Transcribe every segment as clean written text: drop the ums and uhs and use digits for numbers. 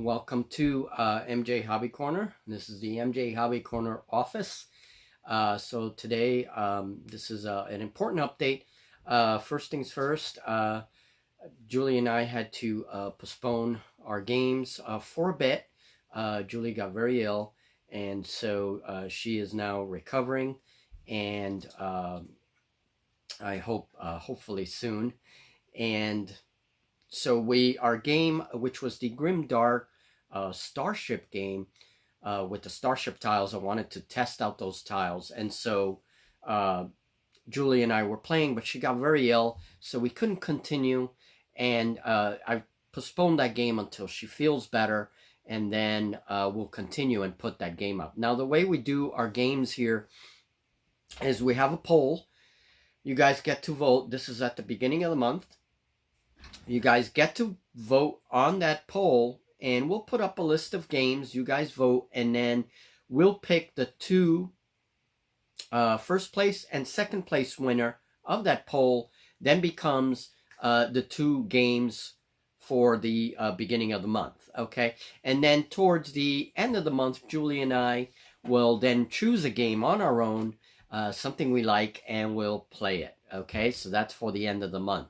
welcome to MJ Hobby Corner. This is the MJ Hobby Corner office. So today, this is an important update. First things first, Julie and I had to postpone our games for a bit. Julie got very ill, and so she is now recovering, and I hope hopefully soon. And so our game, which was the Grimdark Starship game with the Starship Tiles, I wanted to test out those tiles. And so Julie and I were playing, but she got very ill, so we couldn't continue. And I postponed that game until she feels better, and then we'll continue and put that game up. Now, the way we do our games here is we have a poll. You guys get to vote. This is at the beginning of the month. You guys get to vote on that poll, and we'll put up a list of games. You guys vote, and then we'll pick the two first place and second place winner of that poll. Then becomes the two games for the beginning of the month. Okay, and then towards the end of the month, Julie and I will then choose a game on our own, something we like, and we'll play it. Okay, so that's for the end of the month.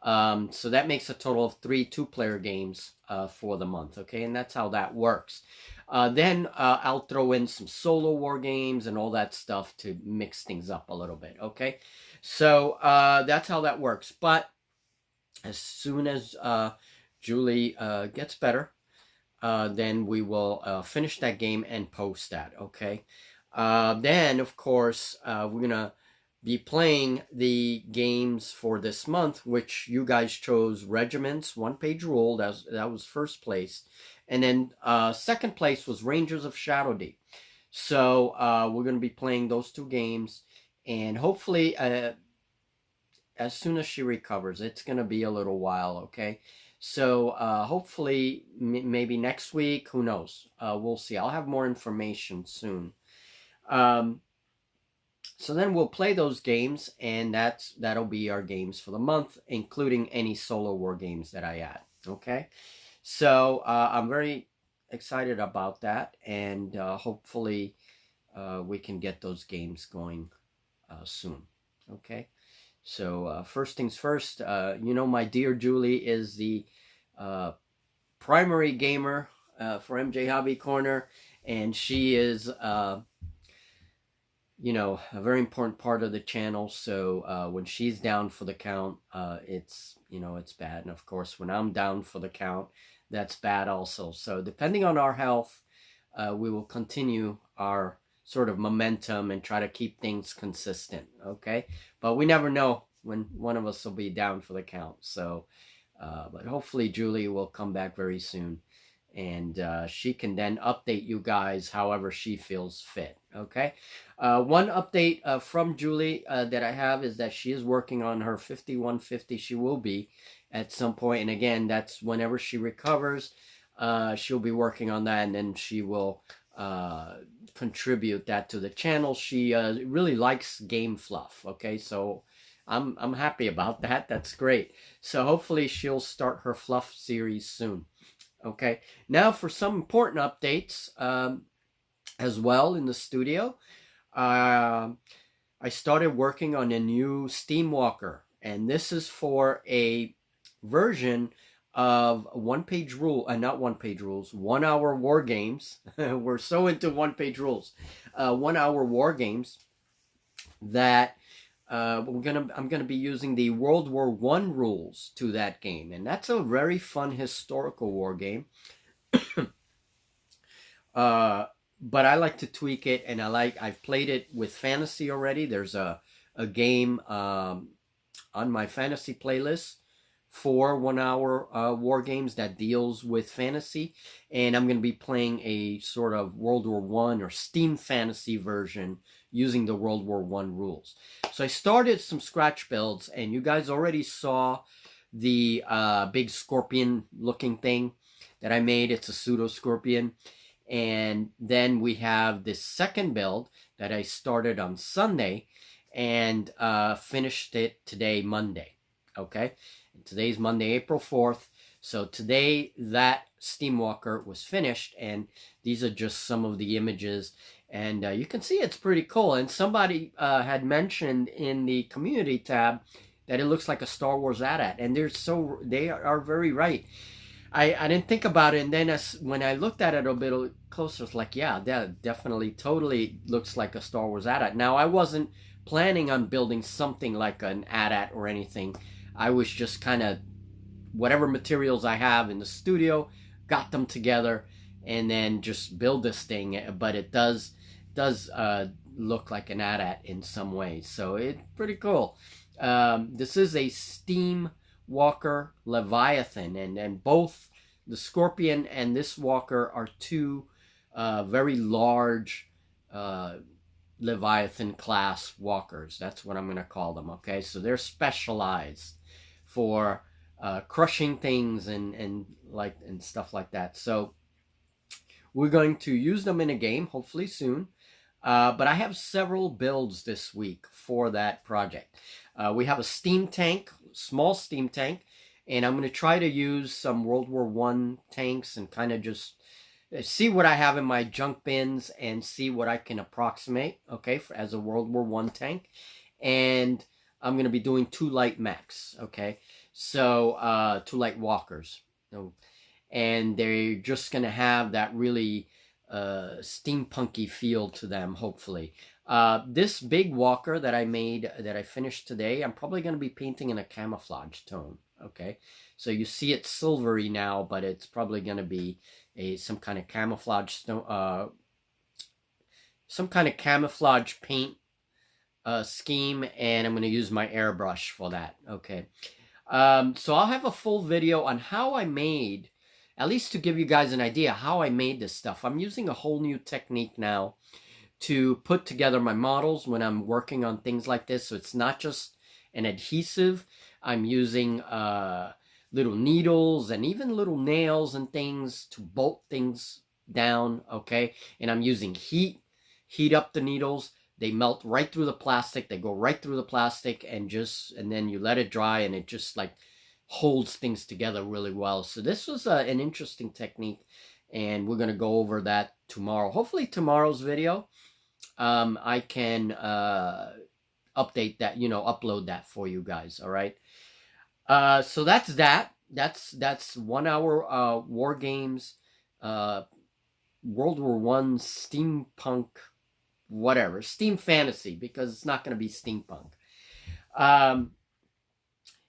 So that makes a total of 3 two-player games for the month, okay? And that's how that works. Then I'll throw in some solo war games and all that stuff to mix things up a little bit, okay? So that's how that works. But as soon as Julie gets better, then we will finish that game and post that, okay? Then, of course, we're going to be playing the games for this month, which you guys chose Regiments, one-page rule. That was first place. And then second place was Rangers of Shadow Deep. So we're going to be playing those two games. And hopefully, as soon as she recovers, it's going to be a little while, okay? So hopefully, maybe next week, who knows? We'll see. I'll have more information soon. So then we'll play those games, and that'll be our games for the month, including any solo war games that I add, okay? So I'm very excited about that, and hopefully we can get those games going soon, okay? So first things first, you know, my dear Julie is the primary gamer for MJ Hobby Corner, and she is you know, a very important part of the channel. So when she's down for the count, it's, you know, it's bad. And of course, when I'm down for the count, that's bad also. So depending on our health, we will continue our sort of momentum and try to keep things consistent, okay? But we never know when one of us will be down for the count. So, but hopefully Julie will come back very soon, and she can then update you guys however she feels fit, okay? One update from Julie that I have is that she is working on her 5150. She will be at some point, and again, that's whenever she recovers. She'll be working on that, and then she will contribute that to the channel. She really likes game fluff, okay? So I'm happy about that. That's great. So hopefully she'll start her fluff series soon. Okay, now for some important updates as well in the studio. I started working on a new Steamwalker, and this is for a version of one-page rule, not one-page rules, 1 hour war games. We're so into one-page rules. 1 hour war games that I'm gonna be using the World War I rules to that game, and that's a very fun historical war game. But I like to tweak it, and I've played it with fantasy already. There's a game on my fantasy playlist for 1 hour war games that deals with fantasy, and I'm going to be playing a sort of World War I or Steam fantasy version using the World War I rules. So I started some scratch builds, and you guys already saw the big scorpion looking thing that I made. It's a pseudo scorpion. And then we have this second build that I started on Sunday and finished it today, Monday. Okay, and today's Monday, April 4th. So today that Steamwalker was finished, and these are just some of the images, and you can see it's pretty cool. And somebody had mentioned in the community tab that it looks like a Star Wars AT-AT, and they are very right. I didn't think about it, and then when I looked at it a bit closer, it's like, yeah, that definitely totally looks like a Star Wars AT-AT. Now, I wasn't planning on building something like an AT-AT or anything. I was just kind of whatever materials I have in the studio, got them together, and then just build this thing. But it does look like an AT-AT in some ways, so it's pretty cool. This is a Steam Walker Leviathan, and both the Scorpion and this Walker are two very large Leviathan class walkers. That's what I'm going to call them. Okay, so they're specialized for crushing things and stuff like that. So we're going to use them in a game, hopefully soon. But I have several builds this week for that project. We have a steam tank, small steam tank, and I'm going to try to use some World War I tanks and kind of just see what I have in my junk bins and see what I can approximate, okay, as a World War I tank. And I'm going to be doing 2 light mechs, okay, so 2 light walkers. And they're just going to have that really steampunky feel to them, hopefully. This big walker that I made, that I finished today, I'm probably going to be painting in a camouflage tone, okay? So you see it's silvery now, but it's probably going to be some kind of camouflage paint scheme, and I'm going to use my airbrush for that, okay? So I'll have a full video on how I made, at least to give you guys an idea how I made this stuff. I'm using a whole new technique now to put together my models when I'm working on things like this. So it's not just an adhesive. I'm using little needles and even little nails and things to bolt things down, okay? And I'm using heat up the needles. They melt right through the plastic. They go right through the plastic, and then you let it dry, and it just like holds things together really well. So this was an interesting technique, and we're going to go over that tomorrow. Hopefully tomorrow's video, I can update that, upload that for you guys, all right? So that's that. That's 1 hour War Games, World War I, steampunk, whatever, steam fantasy, because it's not going to be steampunk.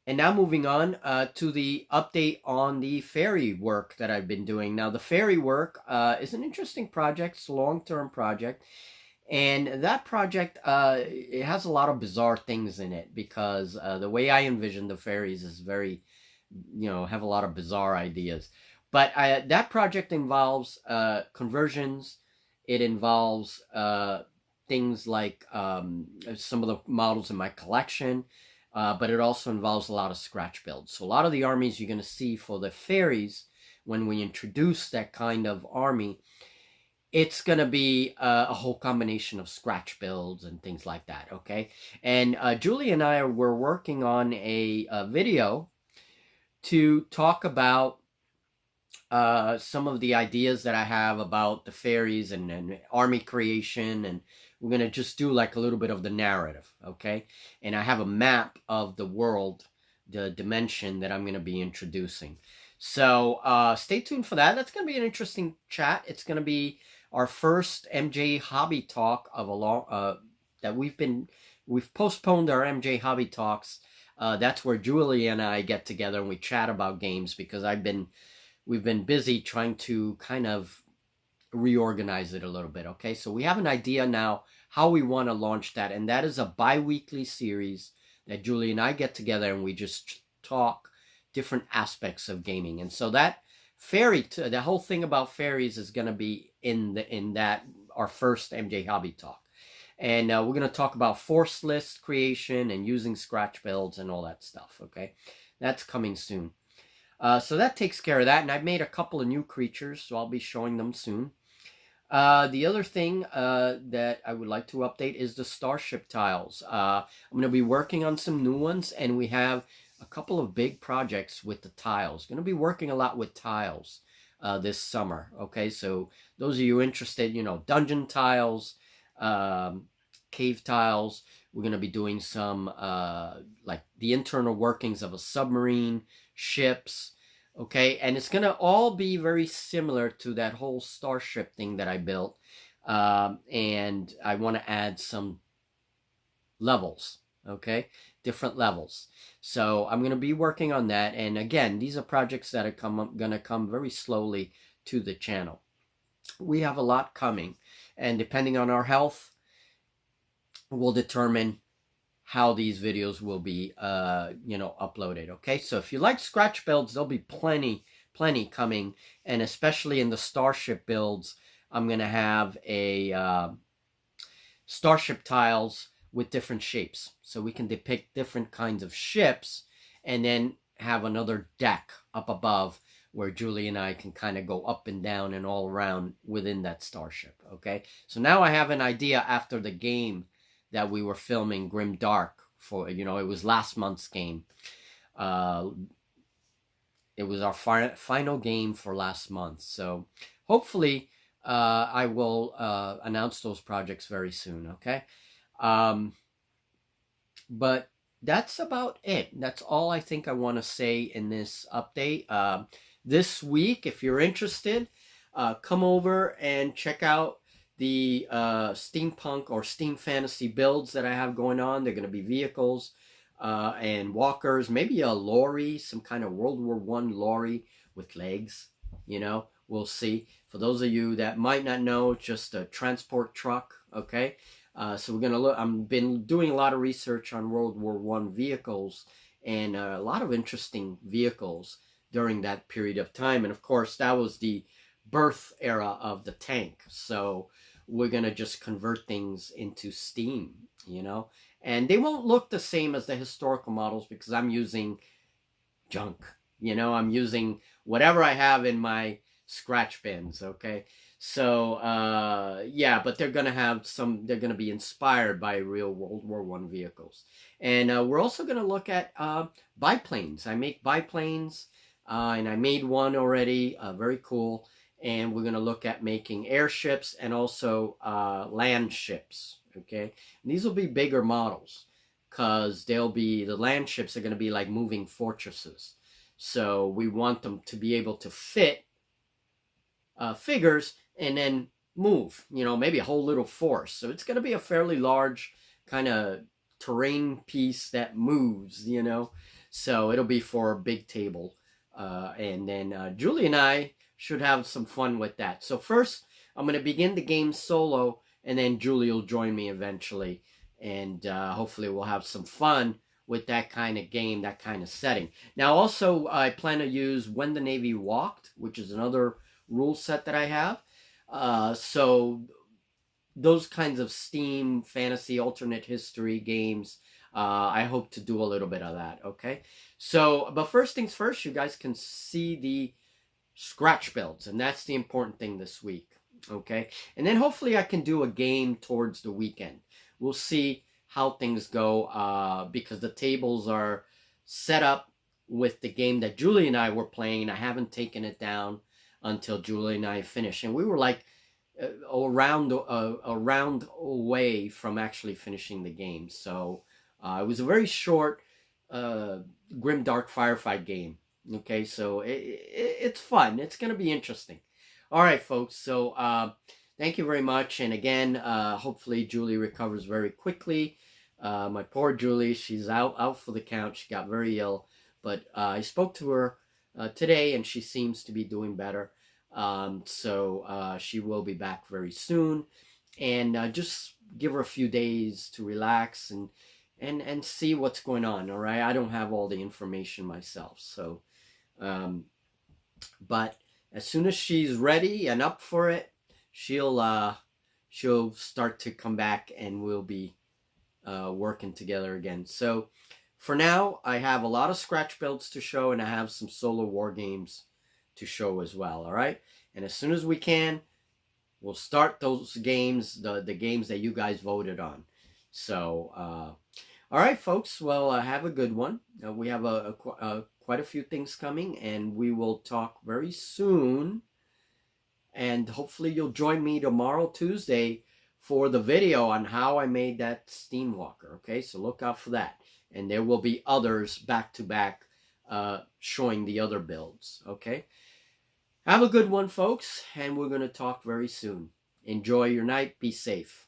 And now moving on to the update on the fairy work that I've been doing. Now, the fairy work is an interesting project. It's a long-term project. And that project, it has a lot of bizarre things in it, because the way I envision the fairies is very, have a lot of bizarre ideas. But that project involves conversions. It involves things like some of the models in my collection. But it also involves a lot of scratch builds. So a lot of the armies you're going to see for the fairies, when we introduce that kind of army, it's going to be a whole combination of scratch builds and things like that, okay? And Julie and I were working on a video to talk about some of the ideas that I have about the fairies and army creation, and we're going to just do like a little bit of the narrative, okay? And I have a map of the world, the dimension that I'm going to be introducing. So stay tuned for that. That's going to be an interesting chat. It's going to be our first MJ Hobby Talk of a long, that we've postponed our MJ Hobby Talks. That's where Julie and I get together and we chat about games, because we've been busy trying to kind of reorganize it a little bit, okay? So we have an idea now how we want to launch that, and that is a bi-weekly series that Julie and I get together and we just talk different aspects of gaming. And so that the whole thing about fairies is going to be in that our first MJ Hobby Talk. And we're going to talk about force list creation and using scratch builds and all that stuff, okay? That's coming soon. So that takes care of that, and I've made a couple of new creatures, so I'll be showing them soon. The other thing that I would like to update is the Starship Tiles. I'm going to be working on some new ones, and we have a couple of big projects with the tiles. Going to be working a lot with tiles this summer. Okay, so those of you interested, you know, dungeon tiles, cave tiles. We're going to be doing some like the internal workings of a submarine, ships. Okay, and it's going to all be very similar to that whole Starship thing that I built. And I want to add some levels, okay, different levels. So I'm going to be working on that. And again, these are projects that are going to come very slowly to the channel. We have a lot coming, and depending on our health, we'll determine how these videos will be, you know, uploaded. Okay, so if you like scratch builds, there'll be plenty coming, and especially in the Starship builds, I'm gonna have a Starship tiles with different shapes, so we can depict different kinds of ships, and then have another deck up above where Julie and I can kind of go up and down and all around within that Starship. Okay, so now I have an idea after the game that we were filming, Grim Dark, for, you know, it was last month's game. It was our final game for last month. So hopefully I will announce those projects very soon, okay? But that's about it. That's all I think I want to say in this update. This week, if you're interested, come over and check out the steampunk or steam fantasy builds that I have going on. They're going to be vehicles and walkers, maybe a lorry, some kind of World War I lorry with legs, you know, we'll see. For those of you that might not know, just a transport truck, okay? So we're going to look, I've been doing a lot of research on World War I vehicles, and a lot of interesting vehicles during that period of time. And of course, that was the birth era of the tank. So we're going to just convert things into steam, you know, and they won't look the same as the historical models because I'm using junk, you know, I'm using whatever I have in my scratch bins. Okay. So, yeah, but they're going to have some, they're going to be inspired by real World War I vehicles. And we're also going to look at biplanes. I make biplanes, and I made one already, very cool. And we're going to look at making airships and also land ships, okay? And these will be bigger models because they'll be, the land ships are going to be like moving fortresses. So we want them to be able to fit figures and then move, you know, maybe a whole little force. So it's going to be a fairly large kind of terrain piece that moves, you know. So it'll be for a big table. And then Julie and I should have some fun with that. So first, I'm going to begin the game solo, and then Julie will join me eventually. And hopefully we'll have some fun with that kind of game, that kind of setting. Now, also, I plan to use When the Navy Walked, which is another rule set that I have. So those kinds of steam, fantasy, alternate history games, I hope to do a little bit of that, okay? So, but first things first, you guys can see the scratch builds, and that's the important thing this week, okay? And then hopefully I can do a game towards the weekend. We'll see how things go, because the tables are set up with the game that Julie and I were playing. I haven't taken it down until Julie and I finish, and we were like a round away from actually finishing the game. So it was a very short grim dark firefight game. Okay, so it's fun. It's going to be interesting. All right, folks. So thank you very much. And again, hopefully Julie recovers very quickly. My poor Julie, she's out for the count. She got very ill. But I spoke to her today, and she seems to be doing better. So she will be back very soon. And just give her a few days to relax and see what's going on. All right, I don't have all the information myself. So, but as soon as she's ready and up for it, she'll start to come back, and we'll be working together again. So for now, I have a lot of scratch builds to show, and I have some solo war games to show as well. All right, and as soon as we can, we'll start those games, the games that you guys voted on. So All right, folks. Well, have a good one. We have quite a few things coming, and we will talk very soon. And hopefully you'll join me tomorrow, Tuesday, for the video on how I made that steam walker. Okay, so look out for that. And there will be others back to back showing the other builds. Okay, have a good one, folks, and we're going to talk very soon. Enjoy your night. Be safe.